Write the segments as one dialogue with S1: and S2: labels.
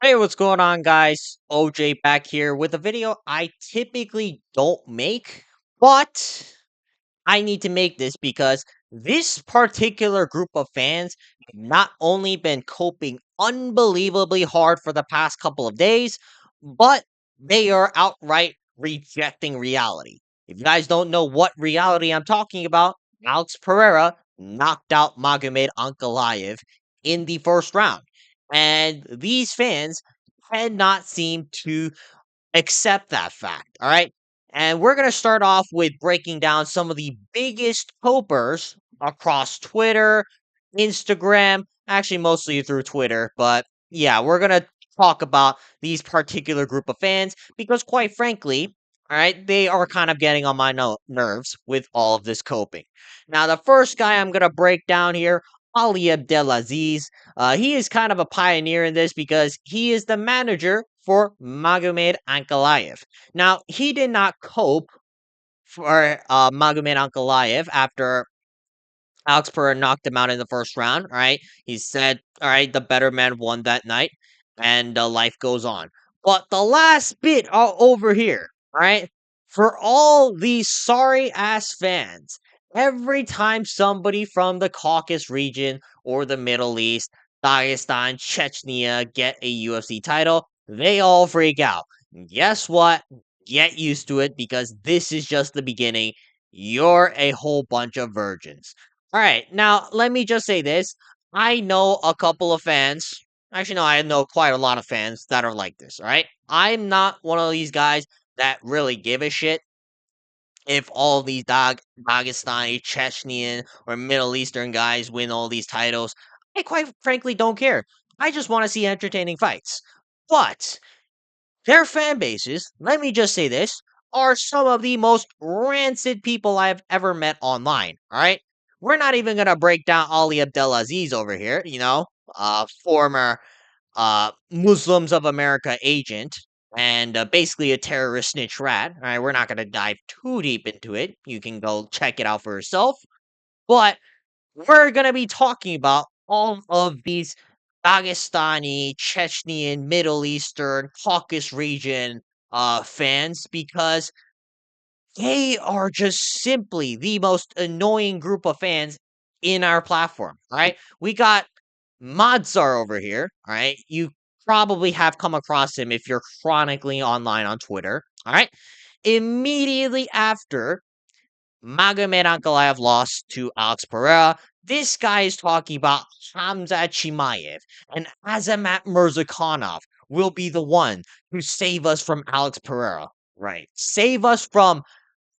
S1: Hey, what's going on, guys? OJ back here with a video I typically don't make, but I need to make this because this particular group of fans have not only been coping unbelievably hard for the past couple of days, but they are outright rejecting reality. If you guys don't know what reality I'm talking about, Alex Pereira knocked out Magomed Ankalaev in the first round. And these fans cannot seem to accept that fact. All right. And we're going to start off with breaking down some of the biggest copers across Twitter, Instagram, actually, mostly through Twitter. But yeah, we're going to talk about these particular group of fans because, quite frankly, all right, they are kind of getting on my nerves with all of this coping. Now, the first guy I'm going to break down here, Ali Abdelaziz. He is kind of a pioneer in this because he is the manager for Magomed Ankalaev. Now, he did not cope for Magomed Ankalaev after Alex Pereira knocked him out in the first round. All right, he said, "All right, the better man won that night, and life goes on." But the last bit over here, all right, for all these sorry ass fans, every time somebody from the Caucasus region or the Middle East, Dagestan, Chechnya get a UFC title, they all freak out. And guess what? Get used to it because this is just the beginning. You're a whole bunch of virgins. All right, now let me just say this. I know a couple of fans. Actually, no, I know quite a lot of fans that are like this. All right, I'm not one of these guys that really give a shit if all these Dagestani, Chechnyan, or Middle Eastern guys win all these titles. I quite frankly don't care. I just want to see entertaining fights. But their fan bases, let me just say this, are some of the most rancid people I've ever met online. All right. We're not even going to break down Ali Abdelaziz over here, former Muslims of America agent and basically a terrorist snitch rat. All right. We're not going to dive too deep into it. You can go check it out for yourself. But we're going to be talking about all of these Dagestani, Chechnyan, Middle Eastern, Caucasus region fans because they are just simply the most annoying group of fans in our platform. All right. We got Modsar over here. All right. You probably have come across him if you're chronically online on Twitter. All right. Immediately after Magomed Ankalaev lost to Alex Pereira. This guy is talking about Hamza Chimaev and Azamat Mirzakhanov will be the one to save us from Alex Pereira. Right. Save us from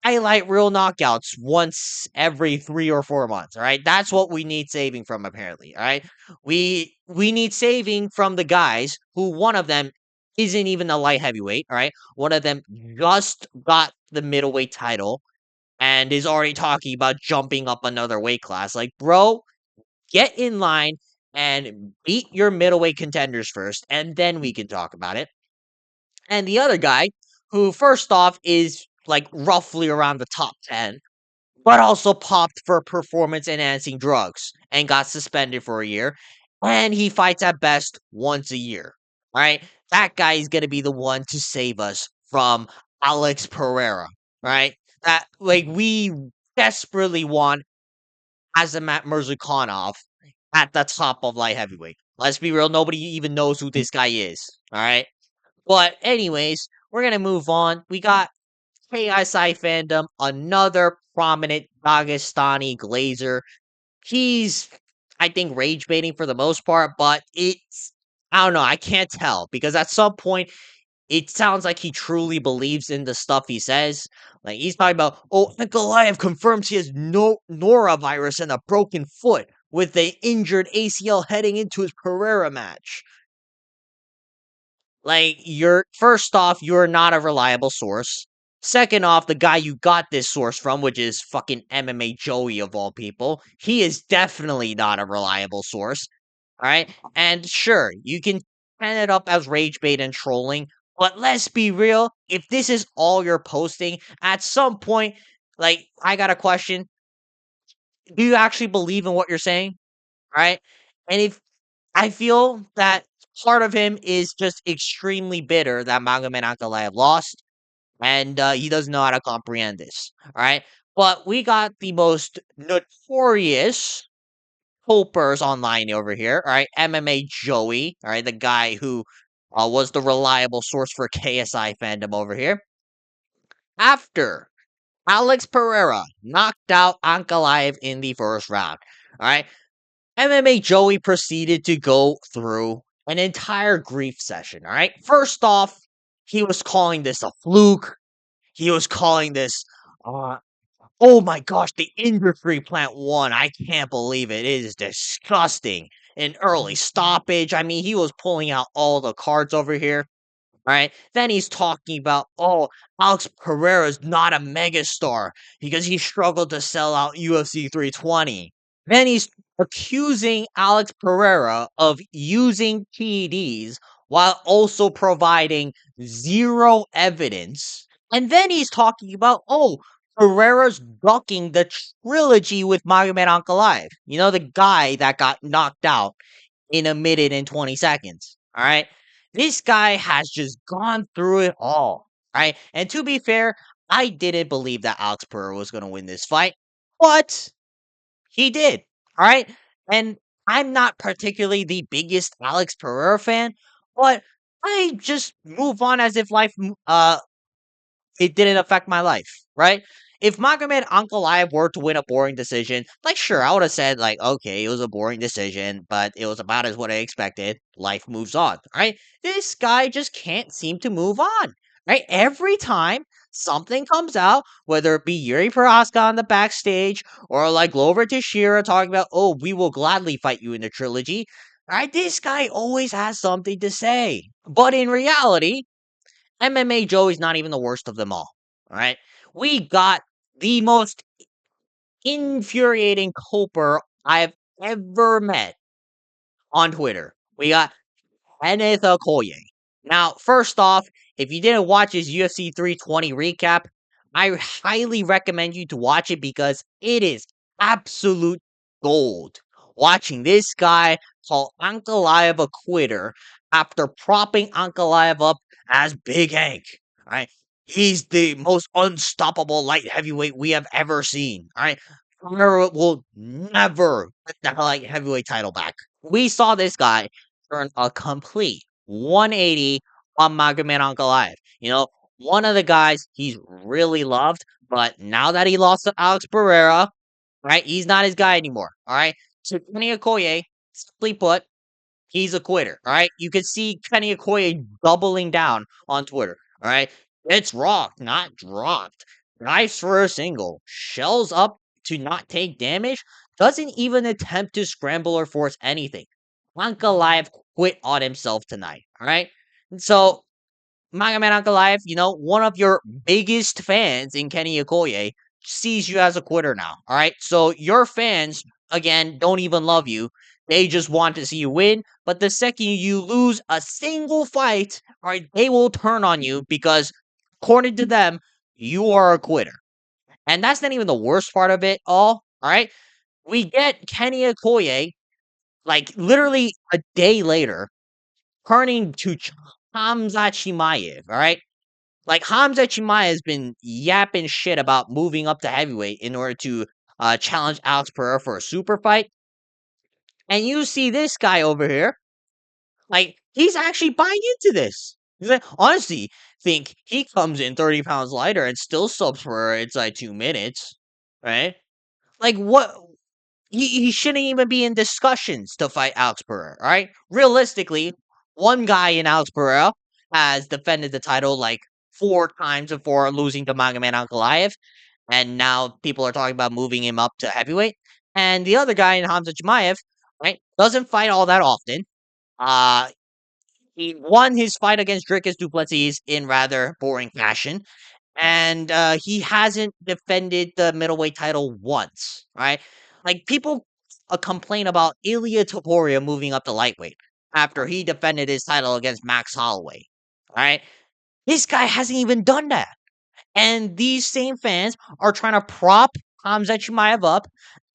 S1: highlight reel knockouts once every 3 or 4 months. All right. That's what we need saving from, apparently. All right. We need saving from the guys who one of them isn't even a light heavyweight. All right. One of them just got the middleweight title and is already talking about jumping up another weight class. Like, bro, get in line and beat your middleweight contenders first, and then we can talk about it. And the other guy, who first off is like roughly around the top 10, but also popped for performance enhancing drugs and got suspended for a year. And he fights at best once a year. All right. That guy is going to be the one to save us from Alex Pereira. Right. That, like, we desperately want Azamat Mirzakhanov at the top of light heavyweight. Let's be real. Nobody even knows who this guy is. All right. But, anyways, we're going to move on. We got KSI fandom, another prominent Dagestani glazer. He's, I think, rage baiting for the most part, but I don't know. I can't tell because at some point it sounds like he truly believes in the stuff he says. Like he's talking about, oh, Ankalaev confirms he has no norovirus and a broken foot with a injured ACL heading into his Pereira match. Like, you're first off, you're not a reliable source. Second off, the guy you got this source from, which is fucking MMA Joey of all people, he is definitely not a reliable source. All right. And sure, you can pan it up as rage bait and trolling, but let's be real. If this is all you're posting, at some point, like, I got a question. Do you actually believe in what you're saying? All right. And if I feel that Part of him is just extremely bitter that Magomed Ankalaev lost, and he doesn't know how to comprehend this. All right, but we got the most notorious hopers online over here. All right, MMA Joey. All right, the guy who was the reliable source for KSI fandom over here. After Alex Pereira knocked out Ankalaev in the first round. All right, MMA Joey proceeded to go through an entire grief session. All right, first off, he was calling this a fluke. He was calling this, uh, oh my gosh, the industry plant won. I can't believe it. It is disgusting. An early stoppage. I mean, he was pulling out all the cards over here. Right? Then he's talking about, oh, Alex Pereira's not a megastar because he struggled to sell out UFC 320. Then he's accusing Alex Pereira of using PEDs while also providing zero evidence. And then he's talking about, oh, Pereira's ducking the trilogy with Magomed Ankalaev. You know, the guy that got knocked out in a minute and 20 seconds. All right. This guy has just gone through it all. Right. And to be fair, I didn't believe that Alex Pereira was going to win this fight, but he did. All right. And I'm not particularly the biggest Alex Pereira fan, but I just move on as if life it didn't affect my life, right? If Magomed Ankalaev were to win a boring decision, like sure, I would have said like, okay, it was a boring decision, but it was about as what I expected. Life moves on, right? This guy just can't seem to move on, right? Every time something comes out, whether it be Yuri Prohaska on the backstage or like Glover Teixeira talking about, oh, we will gladly fight you in the trilogy, right? This guy always has something to say, but in reality, MMA Joey's not even the worst of them all. All right. We got the most infuriating coper I've ever met on Twitter. We got Kenneth Okoye. Now, first off, if you didn't watch his UFC 320 recap, I highly recommend you to watch it because it is absolute gold. Watching this guy call Ankalaev a quitter after propping Ankalaev up as Big Hank. Right? He's the most unstoppable light heavyweight we have ever seen. All right. Pereira will never get the light heavyweight title back. We saw this guy turn a complete 180 on Magomed Ankalaev. You know, one of the guys he's really loved, but now that he lost to Alex Pereira, right, he's not his guy anymore. All right. So Kenny Okoye, simply put, he's a quitter. All right. You can see Kenny Okoye doubling down on Twitter. All right. It's rocked, not dropped. Dives for a single. Shells up to not take damage. Doesn't even attempt to scramble or force anything. Ankalaev quit on himself tonight. All right. So Magomed Ankalaev, you know, one of your biggest fans in Kenny Okoye sees you as a quitter now. All right. So your fans, again, don't even love you. They just want to see you win. But the second you lose a single fight, all right, they will turn on you because, according to them, you are a quitter. And that's not even the worst part of it all. All right. We get Kenny Okoye, like literally a day later, turning to Hamza Chimaev, all right? Like Hamza Chimaev has been yapping shit about moving up to heavyweight in order to challenge Alex Pereira for a super fight. And you see this guy over here, like he's actually buying into this. He's like, honestly, think he comes in 30 pounds lighter and still subs for inside 2 minutes, right? Like what? He shouldn't even be in discussions to fight Alex Pereira, all right? Realistically, one guy in Alex Pereira has defended the title like 4 times before losing to Magomed Ankalaev, and now people are talking about moving him up to heavyweight. And the other guy in Hamza Chimaev, right, doesn't fight all that often. Uh, he won his fight against Dricus Duplessis in rather boring fashion, and he hasn't defended the middleweight title once, right? Like people complain about Ilya Topuria moving up to lightweight after he defended his title against Max Holloway, right? This guy hasn't even done that, and these same fans are trying to prop Hamza Chimaev up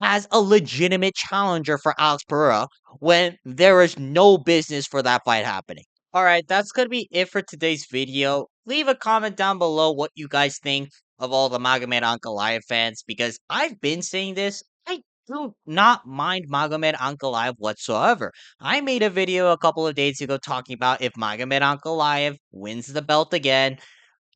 S1: as a legitimate challenger for Alex Pereira when there is no business for that fight happening. All right, that's going to be it for today's video. Leave a comment down below what you guys think of all the Magomed Ankalaev fans because I've been saying this. I do not mind Magomed Ankalaev whatsoever. I made a video a couple of days ago talking about if Magomed Ankalaev wins the belt again,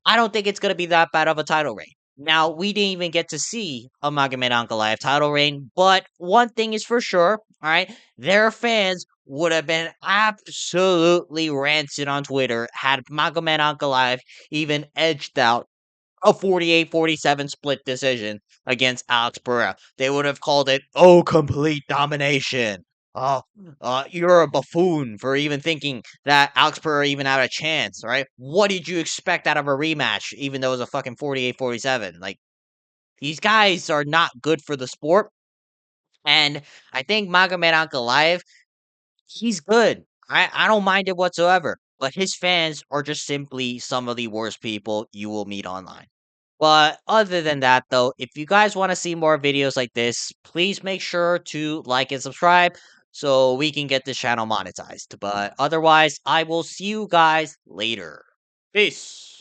S1: I don't think it's going to be that bad of a title reign. Now, we didn't even get to see a Magomed Ankalaev title reign, but one thing is for sure, all right, their fans would have been absolutely rancid on Twitter had Magomed Ankalaev even edged out a 48-47 split decision against Alex Pereira. They would have called it, oh, complete domination. Oh, you're a buffoon for even thinking that Alex Pereira even had a chance, right? What did you expect out of a rematch, even though it was a fucking 48-47? Like, these guys are not good for the sport. And I think Magomed Ankalaev, he's good. I don't mind it whatsoever. But his fans are just simply some of the worst people you will meet online. But other than that, though, if you guys want to see more videos like this, please make sure to like and subscribe so we can get this channel monetized. But otherwise, I will see you guys later. Peace.